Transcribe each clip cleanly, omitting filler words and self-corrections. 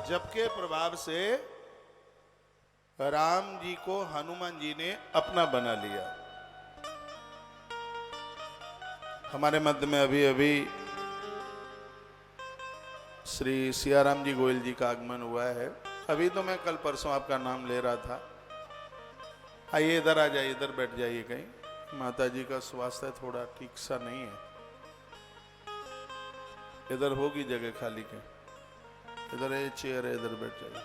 जप के प्रभाव से राम जी को हनुमान जी ने अपना बना लिया। हमारे मध्य में अभी अभी श्री सियाराम जी गोयल जी का आगमन हुआ है। अभी तो मैं कल परसों आपका नाम ले रहा था। आइए इधर आ जाइए, इधर बैठ जाइए। कहीं माता जी का स्वास्थ्य थोड़ा ठीक सा नहीं है। इधर होगी जगह खाली के, इधर ये चेयर है, इधर बैठ जाइए।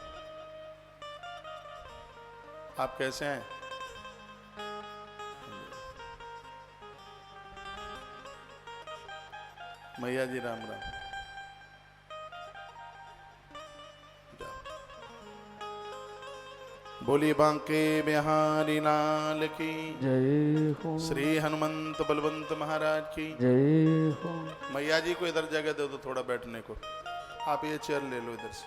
आप कैसे हैं? मैया जी राम राम। बोली बांके बिहारी लाल की जय हो। श्री हनुमंत बलवंत महाराज की जय हो। मैया जी को इधर जगह दे दो थोड़ा बैठने को। आप ये चेयर ले लो इधर से।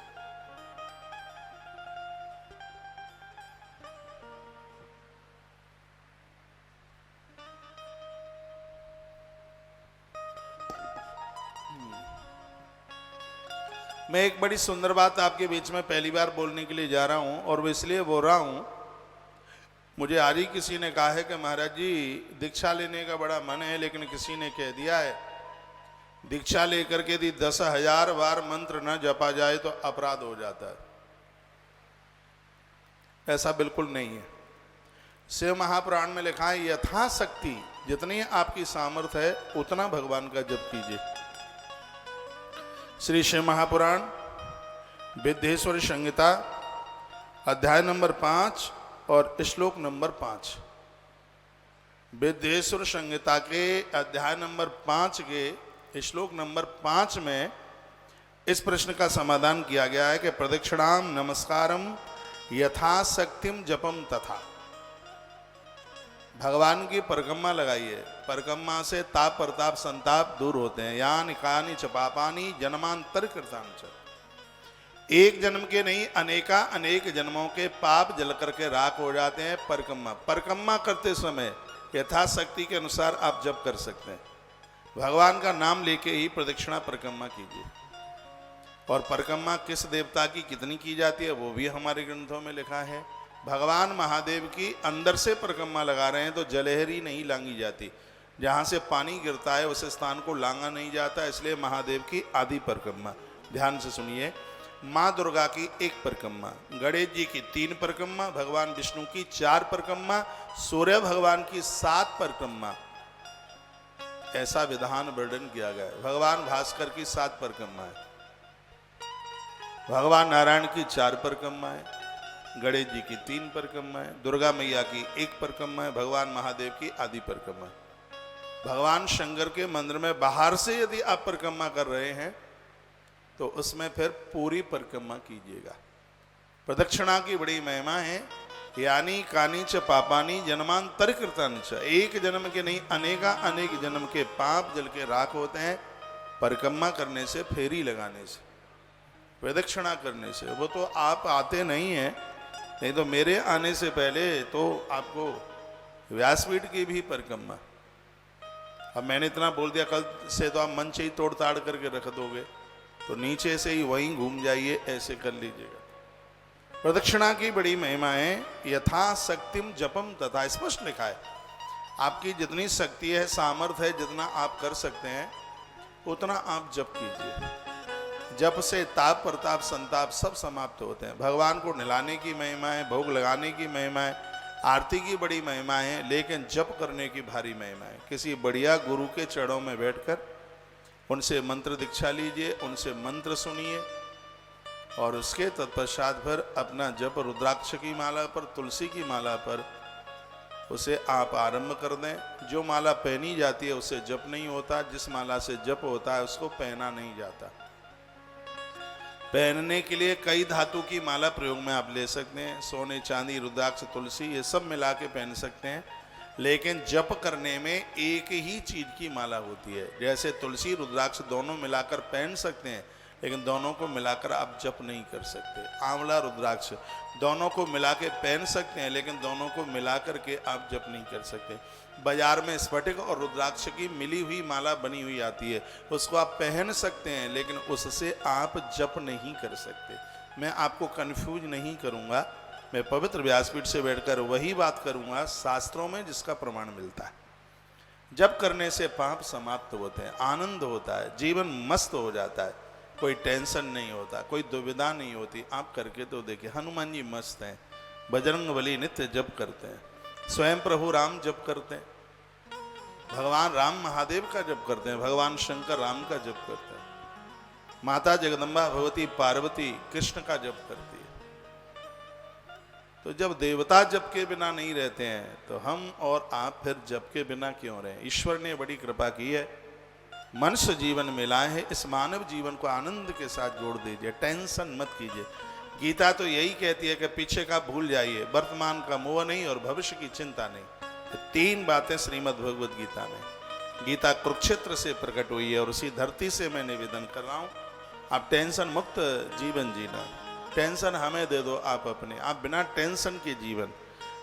मैं एक बड़ी सुंदर बात आपके बीच में पहली बार बोलने के लिए जा रहा हूं, और वो इसलिए बोल रहा हूं, मुझे आज ही किसी ने कहा है कि महाराज जी दीक्षा लेने का बड़ा मन है, लेकिन किसी ने कह दिया है दीक्षा लेकर के यदि 10,000 बार मंत्र न जपा जाए तो अपराध हो जाता है। ऐसा बिल्कुल नहीं है। शिव महापुराण में लिखा है यथाशक्ति जितनी आपकी सामर्थ्य है उतना भगवान का जप कीजिए। श्री शिव महापुराण विद्येश्वर संहिता अध्याय नंबर 5 और श्लोक नंबर 5। विद्येश्वर संहिता के अध्याय नंबर 5 के श्लोक नंबर 5 में इस प्रश्न का समाधान किया गया है कि प्रदक्षिणाम नमस्कारम यथाशक्तिम जपम तथा। भगवान की परिक्रमा लगाइए। परिक्रमा से ताप प्रताप संताप दूर होते हैं। यानी कानी च पापानी जन्मांतर कृतान च। एक जन्म के नहीं अनेका अनेक जन्मों के पाप जल करके राख हो जाते हैं। परिक्रमा करते समय यथाशक्ति के अनुसार आप जप कर सकते हैं। भगवान का नाम लेके ही प्रदक्षिणा परिक्रमा कीजिए। और परिक्रमा किस देवता की कितनी की जाती है वो भी हमारे ग्रंथों में लिखा है। भगवान महादेव की अंदर से परिक्रमा लगा रहे हैं तो जलहरी नहीं लांगी जाती। जहाँ से पानी गिरता है उस स्थान को लांगा नहीं जाता, इसलिए महादेव की आधी परिक्रमा। ध्यान से सुनिए। माँ दुर्गा की 1 परिक्रमा, गणेश जी की 3 परिक्रमा, भगवान विष्णु की 4 परिक्रमा, सूर्य भगवान की 7 परिक्रमा, ऐसा विधान वर्णन किया गया है। भगवान भास्कर की 7 परिक्रमा है, भगवान नारायण की 4 परिक्रमा है, गणेश जी की 3 परिक्रमा है, दुर्गा मैया की 1 परिक्रमा है, भगवान महादेव की आधी परिक्रमा है। भगवान शंकर के मंदिर में बाहर से यदि आप परिक्रमा कर रहे हैं तो उसमें फिर पूरी परिक्रमा कीजिएगा। प्रदक्षिणा की बड़ी महिमा है। यानी कानी च पापानी जन्मांतर कृतानि च। एक जन्म के नहीं अनेका अनेक जन्म के पाप जल के राख होते हैं परिक्रमा करने से, फेरी लगाने से, प्रदक्षिणा करने से। वो तो आप आते नहीं हैं, नहीं तो मेरे आने से पहले तो आपको व्यासपीठ की भी परिक्रमा। अब मैंने इतना बोल दिया, कल से तो आप मन से ही तोड़ ताड़ करके रख दोगे, तो नीचे से ही वहीं घूम जाइए, ऐसे कर लीजिएगा। प्रदक्षिणा की बड़ी महिमा है। यथाशक्तिम जपम तथा, स्पष्ट लिखा है। आपकी जितनी शक्ति है, सामर्थ्य है, जितना आप कर सकते हैं उतना आप जप कीजिए। जप से ताप प्रताप संताप सब समाप्त होते हैं। भगवान को नहलाने की महिमा है, भोग लगाने की महिमा है, आरती की बड़ी महिमा है, लेकिन जप करने की भारी महिमा है। किसी बढ़िया गुरु के चरणों में बैठकर उनसे मंत्र दीक्षा लीजिए, उनसे मंत्र सुनिए, और उसके तत्पश्चात फिर अपना जप रुद्राक्ष की माला पर, तुलसी की माला पर उसे आप आरंभ कर दें। जो माला पहनी जाती है उससे जप नहीं होता, जिस माला से जप होता है उसको पहना नहीं जाता। पहनने के लिए कई धातु की माला प्रयोग में आप ले सकते हैं। सोने चांदी रुद्राक्ष तुलसी ये सब मिला के पहन सकते हैं, लेकिन जप करने में एक ही चीज की माला होती है। जैसे तुलसी रुद्राक्ष दोनों मिलाकर पहन सकते हैं, लेकिन दोनों को मिलाकर आप जप नहीं कर सकते। आंवला रुद्राक्ष दोनों को मिला के पहन सकते हैं, लेकिन दोनों को मिला करके आप जप नहीं कर सकते। बाजार में स्फटिक और रुद्राक्ष की मिली हुई माला बनी हुई आती है, उसको आप पहन सकते हैं, लेकिन उससे आप जप नहीं कर सकते। मैं आपको कंफ्यूज नहीं करूंगा, मैं पवित्र व्यासपीठ से बैठकर वही बात करूंगा शास्त्रों में जिसका प्रमाण मिलता है। जब करने से पाप समाप्त होते हैं, आनंद होता है, जीवन मस्त हो जाता है, कोई टेंशन नहीं होता, कोई दुविधा नहीं होती। आप करके तो देखिए, हनुमान जी मस्त हैं, बजरंग बली नित्य जप करते हैं, स्वयं प्रभु राम जप करते हैं, भगवान राम महादेव का जप करते हैं, भगवान शंकर राम का जप करते हैं, माता जगदम्बा भगवती पार्वती कृष्ण का जप करती है। तो जब देवता जप के बिना नहीं रहते हैं तो हम और आप फिर जप के बिना क्यों रहें? ईश्वर ने बड़ी कृपा की है, मनुष्य जीवन मिला है, इस मानव जीवन को आनंद के साथ जोड़ दीजिए, टेंशन मत कीजिए। गीता तो यही कहती है कि पीछे का भूल जाइए, वर्तमान का मोह नहीं और भविष्य की चिंता नहीं। तो 3 बातें श्रीमद् भगवद गीता में, गीता कुरुक्षेत्र से प्रकट हुई है और उसी धरती से मैं निवेदन कर रहा हूं, आप टेंशन मुक्त जीवन जीना। टेंशन हमें दे दो आप अपने, आप बिना टेंशन के जीवन,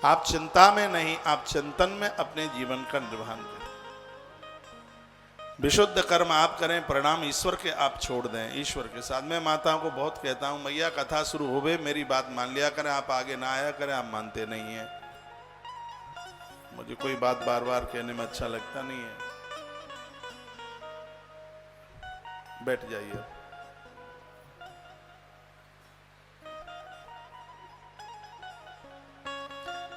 आप चिंता में नहीं, आप चिंतन में अपने जीवन का निर्वहन करें। विशुद्ध कर्म आप करें, परिणाम ईश्वर के आप छोड़ दें, ईश्वर के साथ। मैं माताओं को बहुत कहता हूं, मैया कथा शुरू हो गई, मेरी बात मान लिया करें, आप आगे ना आया करें, आप मानते नहीं हैं। मुझे कोई बात बार बार कहने में अच्छा लगता नहीं है। बैठ जाइए।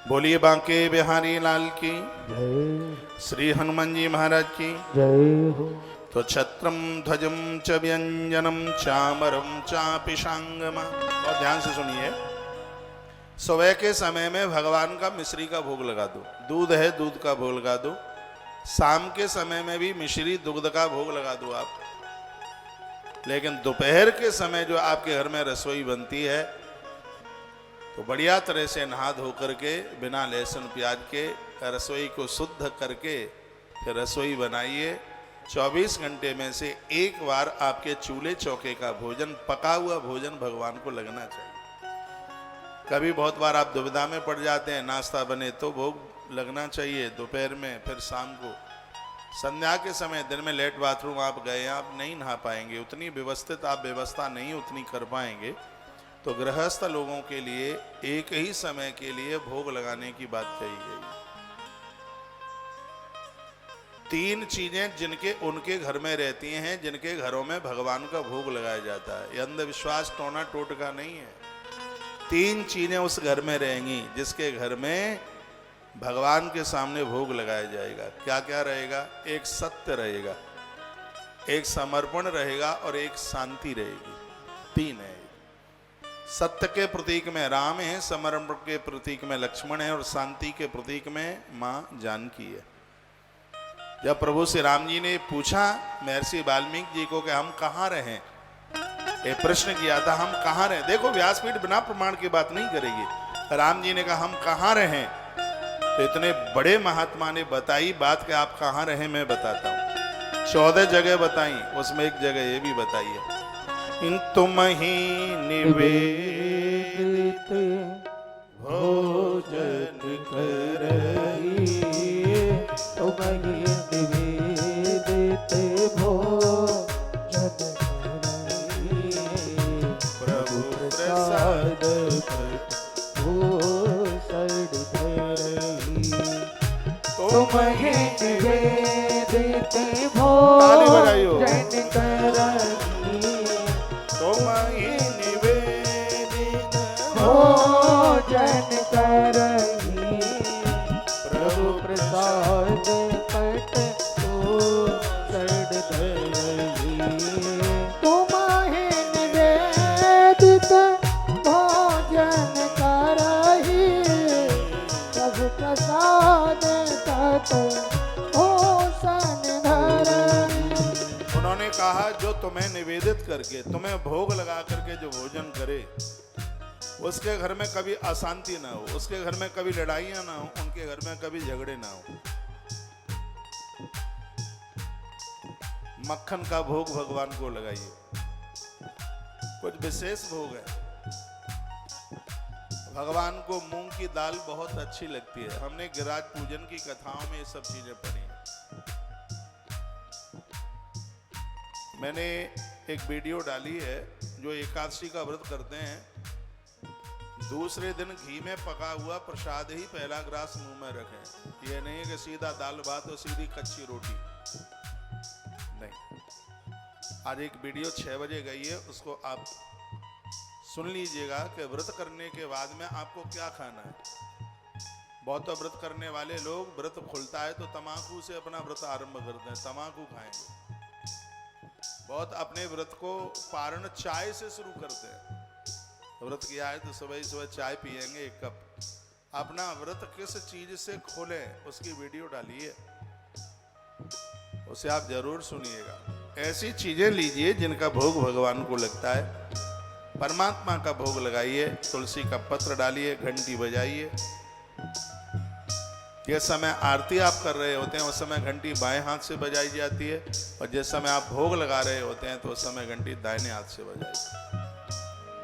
बोलिए बांके बिहारी लाल की जय श्री हनुमान जी महाराज की जय हो। तो छत्रम ध्वजम च व्यंजनम चामरम चापि शांगमा। बहुत ध्यान से सुनिए। सुबह के समय में भगवान का मिश्री का भोग लगा दो, दूध है दूध का भोग लगा दो। शाम के समय में भी मिश्री दुग्ध का भोग लगा दो आप। लेकिन दोपहर के समय जो आपके घर में रसोई बनती है तो बढ़िया तरह से नहा धो करके बिना लहसुन प्याज के रसोई को शुद्ध करके फिर रसोई बनाइए। 24 घंटे में से एक बार आपके चूल्हे चौके का भोजन, पका हुआ भोजन भगवान को लगना चाहिए। कभी बहुत बार आप दुविधा में पड़ जाते हैं, नाश्ता बने तो भोग लगना चाहिए दोपहर में, फिर शाम को, संध्या के समय। दिन में लेट बाथरूम आप गए, आप नहीं नहा पाएंगे, उतनी व्यवस्थित आप व्यवस्था नहीं उतनी कर पाएंगे। तो गृहस्थ लोगों के लिए एक ही समय के लिए भोग लगाने की बात कही गई। 3 चीजें जिनके उनके घर में रहती हैं, जिनके घरों में भगवान का भोग लगाया जाता है। ये अंधविश्वास टोना टोटका नहीं है। 3 चीजें उस घर में रहेंगी जिसके घर में भगवान के सामने भोग लगाया जाएगा। क्या क्या रहेगा? एक सत्य रहेगा, एक समर्पण रहेगा और एक शांति रहेगी। 3 है। सत्य के प्रतीक में राम है, समर्पण के प्रतीक में लक्ष्मण है और शांति के प्रतीक में मां जानकी है। जब प्रभु श्री राम जी ने पूछा महर्षि वाल्मीकि जी को कि हम कहाँ रहें, एक प्रश्न किया था, हम कहाँ रहें। देखो व्यासपीठ बिना प्रमाण की बात नहीं करेगी। राम जी ने कहा हम कहाँ रहें, तो इतने बड़े महात्मा ने बताई बात कि आप कहाँ रहें मैं बताता हूँ। 14 जगह बताई, उसमें एक जगह ये भी बताई है, तुम ही निवेदित भोजन करहिए, तुम ही निवेदित भोजन करहिए, प्रभु प्रसाद भूषण धरहिए। तुम ही निवेदित भोजन करहिए, तुम ही निवेदित भोजन करहिए, प्रभु प्रसाद पट भूषण धरहिए। तुम ही निवेदित भोजन करहिए, प्रभु प्रसाद पट भूषण धरहिए। उन्होंने कहा जो तुम्हें निवेदित करके, तुम्हें भोग लगा करके जो भोजन करे, उसके घर में कभी अशांति ना हो, उसके घर में कभी लड़ाइयां ना हो, उनके घर में कभी झगड़े ना हो। मक्खन का भोग भगवान को लगाइए, कुछ विशेष भोग है। भगवान को मूंग की दाल बहुत अच्छी लगती है। हमने गिरिराज पूजन की कथाओं में ये सब चीजें पढ़ी हैं। मैंने एक वीडियो डाली है जो एकादशी का व्रत करते हैं दूसरे दिन घी में पका हुआ प्रसाद ही पहला ग्रास मुंह में रखें। ये नहीं कि सीधा दाल भात और सीधी कच्ची रोटी, नहीं। आज एक वीडियो 6 बजे गई है, उसको आप सुन लीजिएगा कि व्रत करने के बाद में आपको क्या खाना है। बहुत व्रत करने वाले लोग व्रत खुलता है तो तम्बाकू से अपना व्रत आरंभ करते हैं, तम्बाकू खाएंगे। बहुत अपने व्रत को पारण चाय से शुरू करते हैं। व्रत किया है तो सुबह ही सुबह चाय पिएंगे 1 कप। अपना व्रत किस चीज से खोलें उसकी वीडियो डालिए, उसे आप जरूर सुनिएगा। ऐसी चीजें लीजिए जिनका भोग भगवान को लगता है, परमात्मा का भोग लगाइए। तुलसी का पत्र डालिए, घंटी बजाइए। जिस समय आरती आप कर रहे होते हैं उस समय घंटी बाएं हाथ से बजाई जाती है, और जिस समय आप भोग लगा रहे होते हैं तो उस समय घंटी दाहिने हाथ से बजाइए।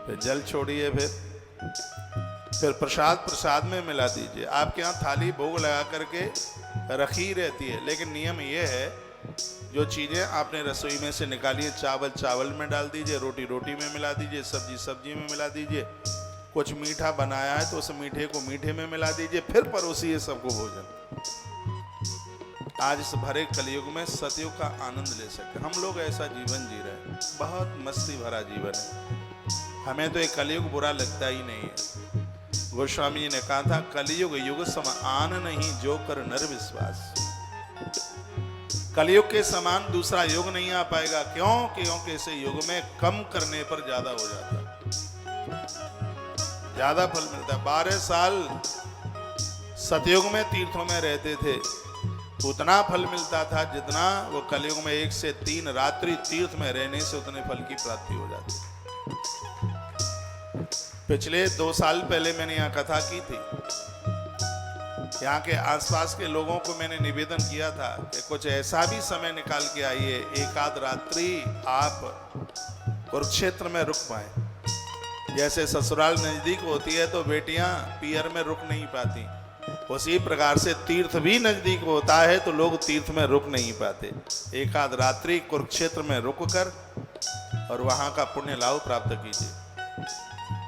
फिर जल छोड़िए, फिर प्रसाद में मिला दीजिए। आपके यहाँ थाली भोग लगा करके रखी रहती है, लेकिन नियम ये है जो चीजें आपने रसोई में से निकाली है, चावल में डाल दीजिए, रोटी में मिला दीजिए, सब्जी में मिला दीजिए। कुछ मीठा बनाया है तो उस मीठे को मीठे में मिला दीजिए, फिर परोसिए सबको भोजन। आज इस भरे कलयुग में सतयुग का आनंद ले सकते। हम लोग ऐसा जीवन जी रहे हैं, बहुत मस्ती भरा जीवन है। हमें तो एक कलयुग बुरा लगता ही नहीं है। गोस्वामी जी ने कहा था, कलयुग युग सम आन नहीं, जो कर नर विश्वास। कलयुग के समान दूसरा युग नहीं आ पाएगा। क्योंकि इस युग में कम करने पर ज्यादा हो जाता है, ज्यादा फल मिलता है। 12 साल सतयुग में तीर्थों में रहते थे, उतना फल मिलता था जितना वो कलयुग में 1 से 3 रात्रि तीर्थ में रहने से उतने फल की प्राप्ति हो जाती। पिछले 2 साल पहले मैंने यहाँ कथा की थी। यहाँ के आसपास के लोगों को मैंने निवेदन किया था कि कुछ ऐसा भी समय निकाल के आइए, 1 आध रात्रि आप कुरुक्षेत्र में रुक पाए। जैसे ससुराल नजदीक होती है तो बेटियां पियर में रुक नहीं पाती, उसी प्रकार से तीर्थ भी नजदीक होता है तो लोग तीर्थ में रुक नहीं पाते। 1 आध रात्रि कुरुक्षेत्र में रुक कर और वहां का पुण्य लाभ प्राप्त कीजिए।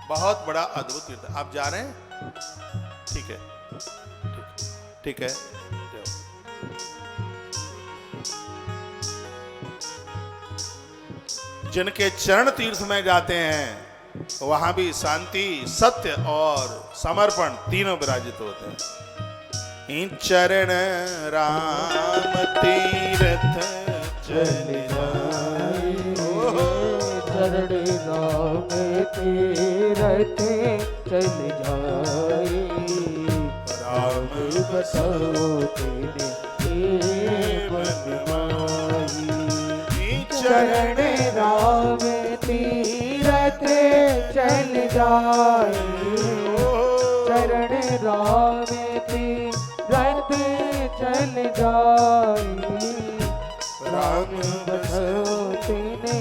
बहुत बड़ा अद्भुत तीर्थ। आप जा रहे हैं? ठीक है, ठीक है। जिनके चरण तीर्थ में जाते हैं वहां भी शांति, सत्य और समर्पण तीनों विराजित होते हैं। इन चरण राम तीर्थ चल जाए, चरण राम तीर्थ चल जाए, राम बसो तेरे मन माही। चरण राम तीर्थ चल जाए, चरण राम तीर्थ चल जाए, राम बसो तेरे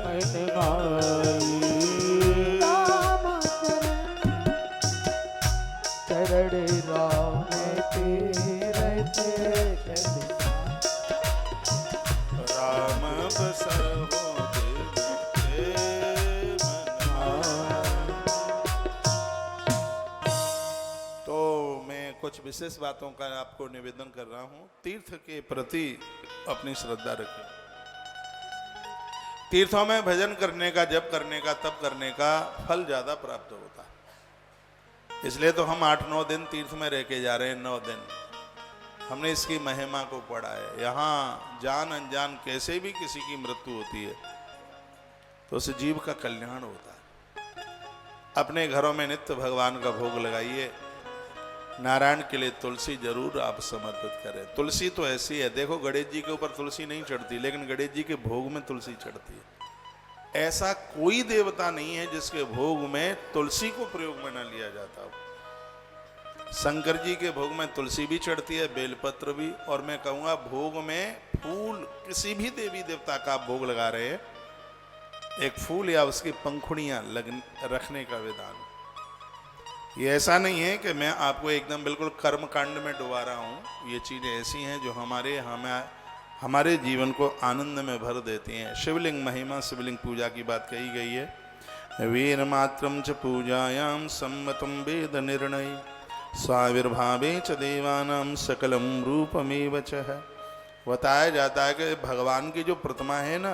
मन माही। राम चरण राम तीर्थ चल राम बसो कुछ विशेष बातों का आपको निवेदन कर रहा हूं। तीर्थ के प्रति अपनी श्रद्धा रखें। तीर्थों में भजन करने का, जप करने का, तप करने का फल ज्यादा प्राप्त होता है। इसलिए तो हम 8-9 दिन तीर्थ में रह के जा रहे हैं। 9 दिन हमने इसकी महिमा को पढ़ा है। यहाँ जान अनजान कैसे भी किसी की मृत्यु होती है तो उस जीव का कल्याण होता है। अपने घरों में नित्य भगवान का भोग लगाइए। नारायण के लिए तुलसी जरूर आप समर्पित करें। तुलसी तो ऐसी है, देखो गणेश जी के ऊपर तुलसी नहीं चढ़ती, लेकिन गणेश जी के भोग में तुलसी चढ़ती है। ऐसा कोई देवता नहीं है जिसके भोग में तुलसी को प्रयोग में न लिया जाता हो। शंकर जी के भोग में तुलसी भी चढ़ती है, बेलपत्र भी, और मैं कहूँगा भोग में फूल, किसी भी देवी देवता का आप भोग लगा रहे हैं, एक फूल या उसकी पंखुड़ियाँ रखने का विधान। ये ऐसा नहीं है कि मैं आपको एकदम बिल्कुल कर्म कांड में डुबा रहा हूँ। ये चीज़ें ऐसी हैं जो हमारे जीवन को आनंद में भर देती हैं। शिवलिंग महिमा, शिवलिंग पूजा की बात कही गई है। वीर मात्रम च पूजायाम सम्मतम वेद निर्णय स्वाविर्भावे च देवानाम सकलम रूपमेव च है। बताया जाता है कि भगवान की जो प्रतिमा है ना,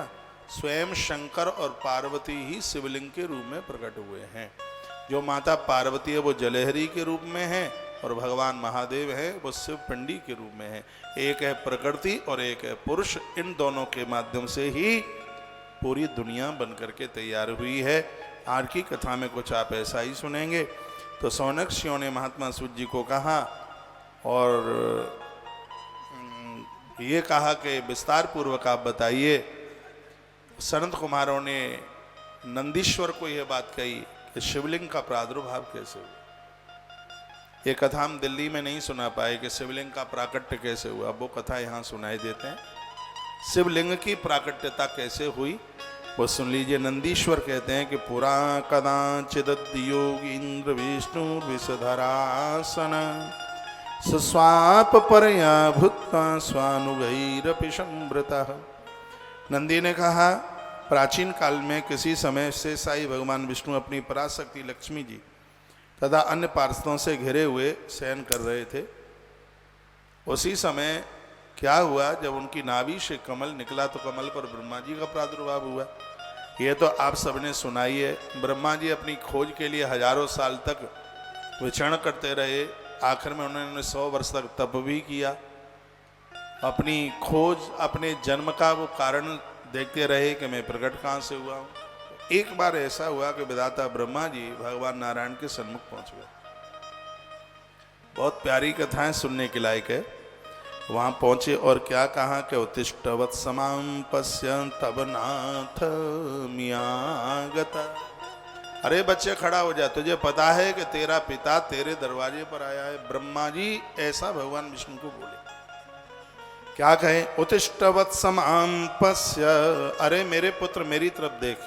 स्वयं शंकर और पार्वती ही शिवलिंग के रूप में प्रकट हुए हैं। जो माता पार्वती है वो जलहरी के रूप में है और भगवान महादेव है वो शिव पिंडी के रूप में है। एक है प्रकृति और एक है पुरुष। इन दोनों के माध्यम से ही पूरी दुनिया बन करके तैयार हुई है। आज की कथा में कुछ आप ऐसा ही सुनेंगे। तो सौनकादित्यों ने महात्मा सूत जी को कहा और ये कहा कि विस्तार पूर्वक आप बताइए। सनत कुमारों ने नंदीश्वर को यह बात कही कि शिवलिंग का प्रादुर्भाव कैसे हुआ। ये कथा हम दिल्ली में नहीं सुना पाए कि शिवलिंग का प्राकट्य कैसे हुआ। वो कथा यहाँ सुनाई देते हैं। शिवलिंग की प्राकट्यता कैसे हुई वो सुन लीजिए। नंदीश्वर कहते हैं कि पुरा कदाचिद योगींद्र विष्णु विषधरासन स्वाप परया भूत्वा स्वानुगैरपि संवृतः। नंदी ने कहा प्राचीन काल में किसी समय से साई भगवान विष्णु अपनी पराशक्ति लक्ष्मी जी तथा अन्य पार्षदों से घिरे हुए शयन कर रहे थे। उसी समय क्या हुआ, जब उनकी नाभि से कमल निकला तो कमल पर ब्रह्मा जी का प्रादुर्भाव हुआ। ये तो आप सबने सुनाई है। ब्रह्मा जी अपनी खोज के लिए हजारों साल तक विचरण करते रहे। आखिर में उन्होंने 100 वर्ष तक तप भी किया। अपनी खोज, अपने जन्म का वो कारण देखते रहे कि मैं प्रकट कहाँ से हुआ हूँ। एक बार ऐसा हुआ कि विधाता ब्रह्मा जी भगवान नारायण के सन्मुख पहुंच गए। बहुत प्यारी कथाएं सुनने के लायक है। वहां पहुंचे और क्या कहा कि उत्तिष्ठ वत्समां पश्यन् तव नाथ मियागता। अरे बच्चे खड़ा हो जा, तुझे पता है कि तेरा पिता तेरे दरवाजे पर आया है। ब्रह्मा जी ऐसा भगवान विष्णु को बोले। क्या कहें? उत्तिष्ठ वत्समां पश्य, अरे मेरे पुत्र मेरी तरफ देख,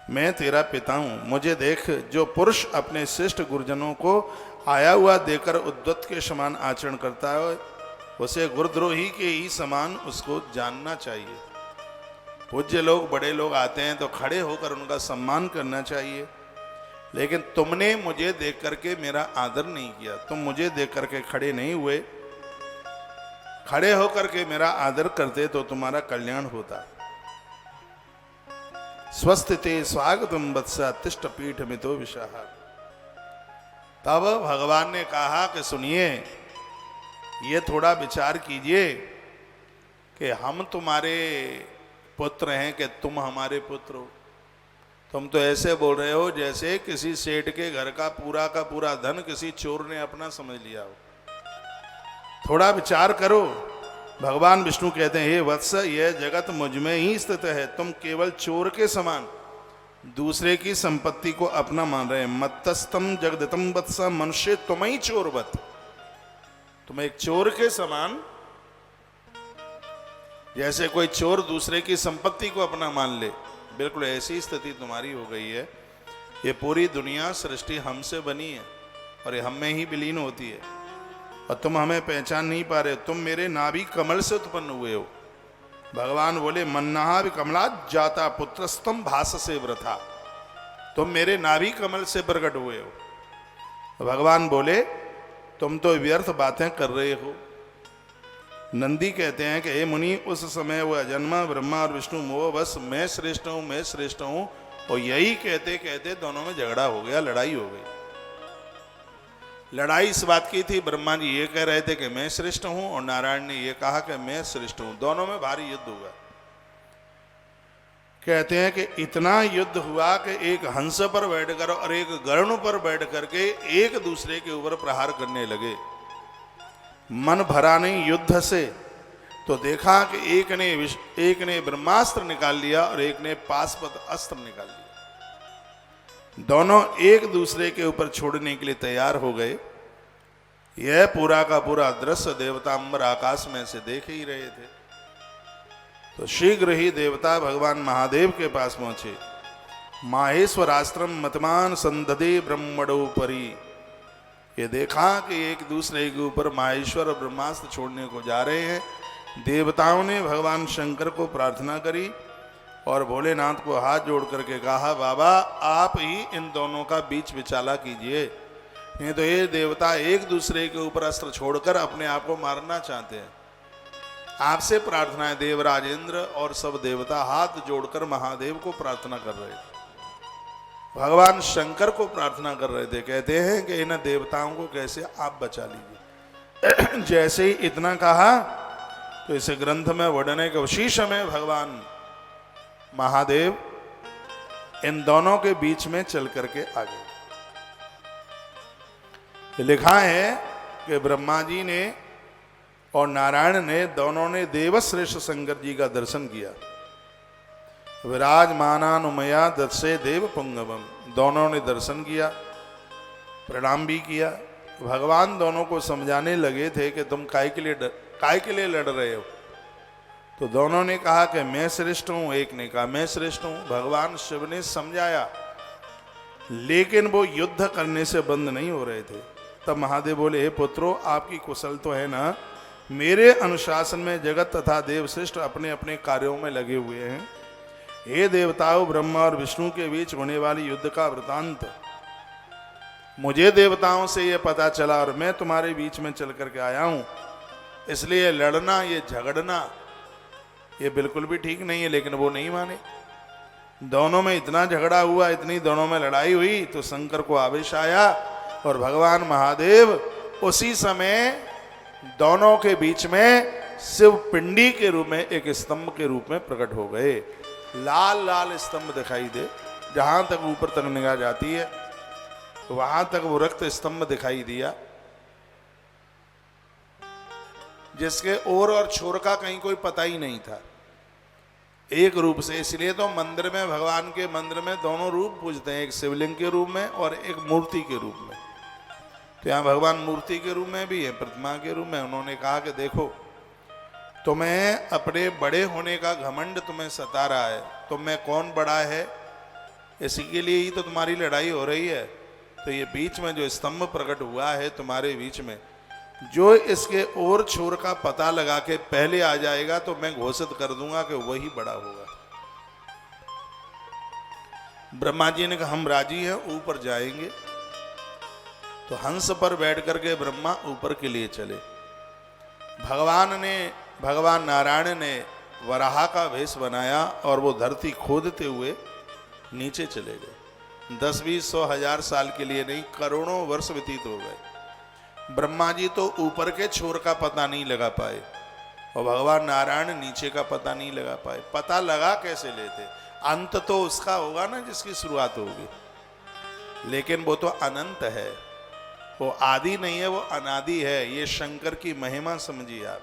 मैं तेरा पिता हूं, मुझे देख। जो पुरुष अपने श्रेष्ठ गुरुजनों को आया हुआ देकर उद्वत के समान आचरण करता है उसे गुरुद्रोही के ही समान उसको जानना चाहिए। पूज्य लोग, बड़े लोग आते हैं तो खड़े होकर उनका सम्मान करना चाहिए। लेकिन तुमने मुझे देख करके मेरा आदर नहीं किया। तुम मुझे देख करके खड़े नहीं हुए। खड़े होकर के मेरा आदर करते तो तुम्हारा कल्याण होता। स्वस्थिते स्वागतम वत्स तिष्ठ पीठ मितो विशाह। तब भगवान ने कहा कि सुनिए, ये थोड़ा विचार कीजिए कि हम तुम्हारे पुत्र हैं कि तुम हमारे पुत्र हो। तुम तो ऐसे बोल रहे हो जैसे किसी सेठ के घर का पूरा धन किसी चोर ने अपना समझ लिया हो। थोड़ा विचार करो। भगवान विष्णु कहते हैं, हे वत्स, यह जगत मुझ में ही स्थित है। तुम केवल चोर के समान दूसरे की संपत्ति को अपना मान रहे हैं। मत्तस्तम जगदितम वत्स, मनुष्य तुम ही चोरवत। तुम एक चोर के समान, जैसे कोई चोर दूसरे की संपत्ति को अपना मान ले, बिल्कुल ऐसी स्थिति तुम्हारी हो गई है। ये पूरी दुनिया सृष्टि हमसे बनी है और ये हम में ही विलीन होती है और तुम हमें पहचान नहीं पा रहे। तुम मेरे नाभि कमल से उत्पन्न हुए हो। भगवान बोले, मन्नहा कमलात जाता पुत्रस्तम भास से व्रथा। तुम मेरे नाभि कमल से प्रकट हुए हो। भगवान बोले, तुम तो व्यर्थ बातें कर रहे हो। नंदी कहते हैं कि हे मुनि, उस समय वह जन्मा ब्रह्मा और विष्णु मोह बस मैं श्रेष्ठ हूं, मैं श्रेष्ठ हूं, और यही कहते कहते दोनों में झगड़ा हो गया, लड़ाई हो गई। लड़ाई इस बात की थी, ब्रह्मा जी ये कह रहे थे कि मैं श्रेष्ठ हूं और नारायण ने ये कहा कि मैं श्रेष्ठ हूं। दोनों में भारी युद्ध हुआ। कहते हैं कि इतना युद्ध हुआ कि एक हंस पर बैठकर और एक गरुड़ पर बैठ करके एक दूसरे के ऊपर प्रहार करने लगे। मन भरा नहीं युद्ध से, तो देखा कि एक ने ब्रह्मास्त्र निकाल लिया और एक ने पाशुपत अस्त्र निकाल लिया। दोनों एक दूसरे के ऊपर छोड़ने के लिए तैयार हो गए। यह पूरा का पूरा दृश्य देवता अंबर आकाश में से देख ही रहे थे। तो शीघ्र ही देवता भगवान महादेव के पास पहुंचे। माहेश्वरास्त्रम मतमान संददे ब्रह्मणो परी। ये देखा कि एक दूसरे के ऊपर माहेश्वर और ब्रह्मास्त्र छोड़ने को जा रहे हैं। देवताओं ने भगवान शंकर को प्रार्थना करी और भोलेनाथ को हाथ जोड़ करके कहा, बाबा आप ही इन दोनों का बीच विचाला कीजिए, नहीं तो ये देवता एक दूसरे के ऊपर अस्त्र छोड़कर अपने आप को मारना चाहते हैं। आपसे प्रार्थना है। देवराज इंद्र और सब देवता हाथ जोड़कर महादेव को प्रार्थना कर रहे थे, भगवान शंकर को प्रार्थना कर रहे थे। कहते हैं कि इन देवताओं को कैसे आप बचा लीजिए। जैसे ही इतना कहा तो इस ग्रंथ में वर्णन के उसी समय भगवान महादेव इन दोनों के बीच में चल करके आ गए। लिखा है कि ब्रह्मा जी ने और नारायण ने दोनों ने देवश्रेष्ठ शंकर जी का दर्शन किया। विराजमानानुमया दर्शे देव पुंगवम, दोनों ने दर्शन किया, प्रणाम भी किया। भगवान दोनों को समझाने लगे थे कि तुम काय के लिए लड़ रहे हो। तो दोनों ने कहा कि मैं श्रेष्ठ हूं, एक ने कहा मैं श्रेष्ठ हूं। भगवान शिव ने समझाया, लेकिन वो युद्ध करने से बंद नहीं हो रहे थे। तब महादेव बोले, हे पुत्रों आपकी कुशल तो है ना, मेरे अनुशासन में जगत तथा देव श्रेष्ठ अपने अपने कार्यों में लगे हुए हैं। हे देवताओं, ब्रह्मा और विष्णु के बीच होने वाली युद्ध का वृतांत मुझे देवताओं से ये पता चला और मैं तुम्हारे बीच में चल करके आया हूं। इसलिए लड़ना, ये झगड़ना, ये बिल्कुल भी ठीक नहीं है। लेकिन वो नहीं माने। दोनों में इतना झगड़ा हुआ, इतनी दोनों में लड़ाई हुई, तो शंकर को आवेश आया और भगवान महादेव उसी समय दोनों के बीच में शिव पिंडी के रूप में, एक स्तंभ के रूप में प्रकट हो गए। लाल लाल स्तंभ दिखाई दे, जहां तक ऊपर तक निगाह जाती है वहां तक वो रक्त स्तंभ दिखाई दिया, जिसके ओर और छोर का कहीं कोई पता ही नहीं था, एक रूप से। इसलिए तो मंदिर में, भगवान के मंदिर में दोनों रूप पूजते हैं, एक शिवलिंग के रूप में और एक मूर्ति के रूप में। तो यहाँ भगवान मूर्ति के रूप में भी है, प्रतिमा के रूप में। उन्होंने कहा कि देखो, तुम्हें अपने बड़े होने का घमंड तुम्हें सता रहा है, तुम में कौन बड़ा है, इसी के लिए ही तो तुम्हारी लड़ाई हो रही है। तो ये बीच में जो स्तंभ प्रकट हुआ है तुम्हारे बीच में, जो इसके ओर छोर का पता लगा के पहले आ जाएगा तो मैं घोषित कर दूंगा कि वही बड़ा होगा। ब्रह्मा जी ने कहा हम राजी हैं, ऊपर जाएंगे। तो हंस पर बैठ करके ब्रह्मा ऊपर के लिए चले। भगवान नारायण ने वराह का वेश बनाया और वो धरती खोदते हुए नीचे चले गए। 10, 20, 100, 1000 साल के लिए नहीं, करोड़ों वर्ष व्यतीत हो गए। ब्रह्मा जी तो ऊपर के छोर का पता नहीं लगा पाए और भगवान नारायण नीचे का पता नहीं लगा पाए। पता लगा कैसे लेते? अंत तो उसका होगा ना जिसकी शुरुआत होगी, लेकिन वो तो अनंत है, वो आदि नहीं है, वो अनादि है। ये शंकर की महिमा समझिए आप।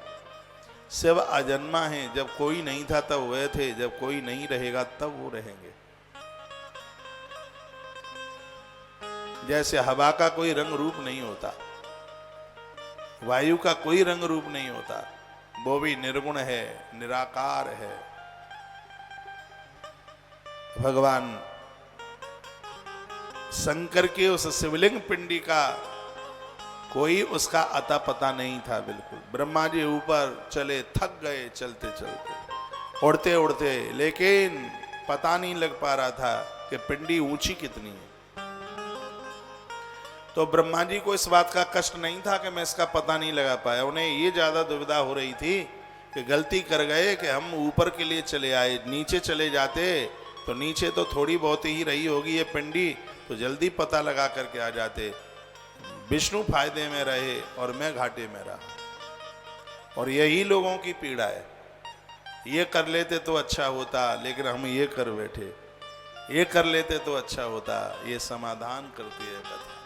शिव अजन्मा है, जब कोई नहीं था तब वह थे, जब कोई नहीं रहेगा तब वो रहेंगे। जैसे हवा का कोई रंग रूप नहीं होता, वायु का कोई रंग रूप नहीं होता, वो भी निर्गुण है, निराकार है। भगवान शंकर के उस शिवलिंग पिंडी का कोई उसका अता पता नहीं था बिल्कुल। ब्रह्मा जी ऊपर चले, थक गए चलते चलते, उड़ते उड़ते, लेकिन पता नहीं लग पा रहा था कि पिंडी ऊंची कितनी है। तो ब्रह्मा जी को इस बात का कष्ट नहीं था कि मैं इसका पता नहीं लगा पाया। उन्हें ये ज्यादा दुविधा हो रही थी कि गलती कर गए कि हम ऊपर के लिए चले आए, नीचे चले जाते तो नीचे तो थोड़ी बहुत ही रही होगी ये पिंडी, तो जल्दी पता लगा करके आ जाते। विष्णु फायदे में रहे और मैं घाटे में रहा, और यही लोगों की पीड़ा है। ये कर लेते तो अच्छा होता, लेकिन हम ये कर बैठे। ये कर लेते तो अच्छा होता, ये समाधान करती है कथा।